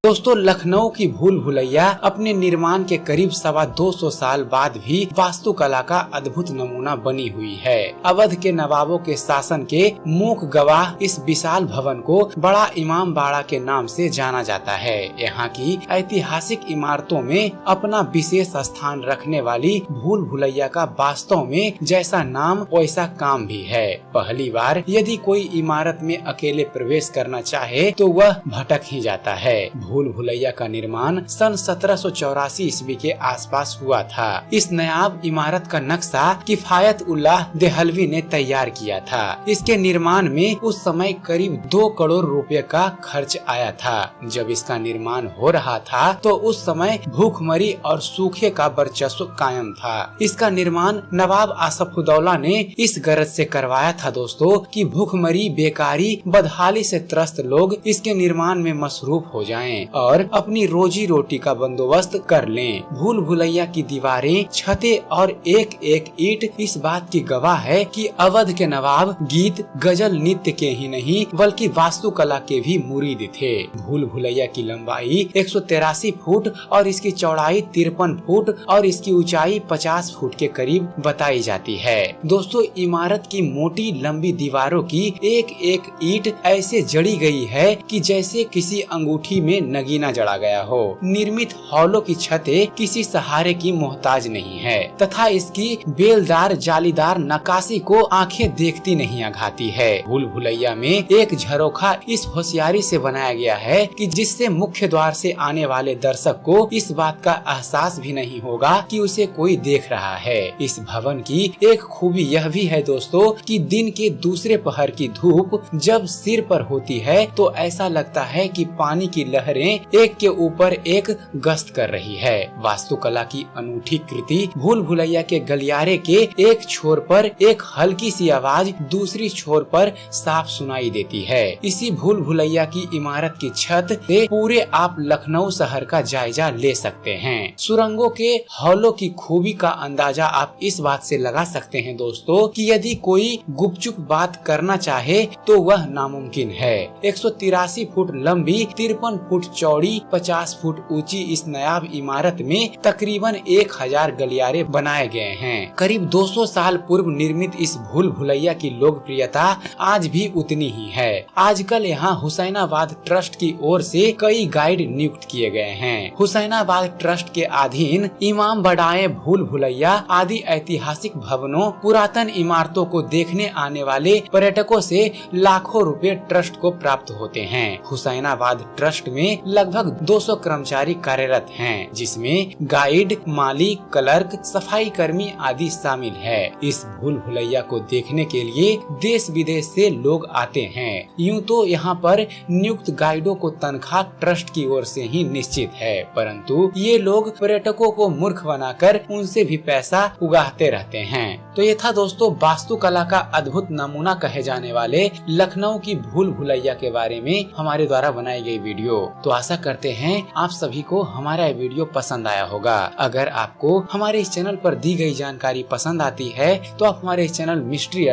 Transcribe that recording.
दोस्तों, लखनऊ की भूल भुलैया अपने निर्माण के करीब 225 साल बाद भी वास्तुकला का अद्भुत नमूना बनी हुई है। अवध के नवाबों के शासन के मूक गवाह इस विशाल भवन को बड़ा इमाम बाड़ा के नाम से जाना जाता है। यहाँ की ऐतिहासिक इमारतों में अपना विशेष स्थान रखने वाली भूल भुलैया का वास्तव में जैसा नाम वैसा काम भी है। पहली बार यदि कोई इमारत में अकेले प्रवेश करना चाहे तो वह भटक ही जाता है। भूल भुलैया का निर्माण सन 1784 ईस्वी के आसपास हुआ था। इस नायाब इमारत का नक्शा किफायत उल्लाह देहलवी ने तैयार किया था। इसके निर्माण में उस समय करीब 2 करोड़ रुपए का खर्च आया था। जब इसका निर्माण हो रहा था तो उस समय भूखमरी और सूखे का वर्चस्व कायम था। इसका निर्माण नवाब आसफउद्दौला ने इस गरज से करवाया था दोस्तों कि भूखमरी, बेकारी, बदहाली से त्रस्त लोग इसके निर्माण में मसरूफ हो जाएं और अपनी रोजी रोटी का बंदोबस्त कर लें। भूल भुलैया की दीवारें, छतें और एक एक ईंट इस बात की गवाह है कि अवध के नवाब गीत, गजल, नृत्य के ही नहीं बल्कि वास्तुकला के भी मुरीद थे। भूल भुलैया की लंबाई 183 फुट और इसकी चौड़ाई 53 फुट और इसकी ऊंचाई 50 फुट के करीब बताई जाती है। दोस्तों, इमारत की मोटी लंबी दीवारों की एक एक ईंट ऐसे जड़ी गई है कि जैसे किसी अंगूठी में नगीना जड़ा गया हो। निर्मित हॉलों की छतें किसी सहारे की मोहताज नहीं है तथा इसकी बेलदार जालीदार नक्काशी को आंखें देखती नहीं अघाती है। भूल भुलैया में एक झरोखा इस होशियारी से बनाया गया है कि जिससे मुख्य द्वार से आने वाले दर्शक को इस बात का एहसास भी नहीं होगा कि उसे कोई देख रहा है। इस भवन की एक खूबी यह भी है दोस्तों कि दिन के दूसरे पहर की धूप जब सिर पर होती है तो ऐसा लगता है कि पानी की लहरें एक के ऊपर एक गश्त कर रही है। वास्तुकला की अनूठी कृति भूल भुलैया के गलियारे के एक छोर पर एक हल्की सी आवाज दूसरी छोर पर साफ सुनाई देती है। इसी भूल भुलैया की इमारत की छत से पूरे आप लखनऊ शहर का जायजा ले सकते हैं। सुरंगों के हॉलों की खूबी का अंदाजा आप इस बात से लगा सकते हैं दोस्तों कि यदि कोई गुपचुप बात करना चाहे तो वह नामुमकिन है। 183 फुट लंबी, 53 फुट चौड़ी, 50 फुट ऊंची इस नायाब इमारत में तकरीबन 1000 गलियारे बनाए गए हैं। करीब 200 साल पूर्व निर्मित इस भूल भुलैया की लोकप्रियता आज भी उतनी ही है। आजकल यहाँ हुसैनाबाद ट्रस्ट की ओर से कई गाइड नियुक्त किए गए हैं। हुसैनाबाद ट्रस्ट के अधीन इमाम बाड़ाए, भूल भुलैया आदि ऐतिहासिक भवनों, पुरातन इमारतों को देखने आने वाले पर्यटकों से लाखों रुपए ट्रस्ट को प्राप्त होते हैं। हुसैनाबाद ट्रस्ट में लगभग 200 कर्मचारी कार्यरत हैं, जिसमें गाइड, माली, क्लर्क, सफाई कर्मी आदि शामिल है। इस भूल भुलैया को देखने के लिए देश विदेश से लोग आते हैं। यूं तो यहाँ पर नियुक्त गाइडों को तनख्वाह ट्रस्ट की ओर से ही निश्चित है, परंतु ये लोग पर्यटकों को मूर्ख बनाकर उनसे भी पैसा उगाहते रहते हैं। तो ये था दोस्तों वास्तुकला का अद्भुत नमूना कहे जाने वाले लखनऊ की भूल भुलैया के बारे में हमारे द्वारा बनाई गई वीडियो। तो आशा करते हैं आप सभी को हमारा वीडियो पसंद आया होगा। अगर आपको हमारे इस चैनल पर दी गई जानकारी पसंद आती है तो आप हमारे इस चैनल मिस्ट्री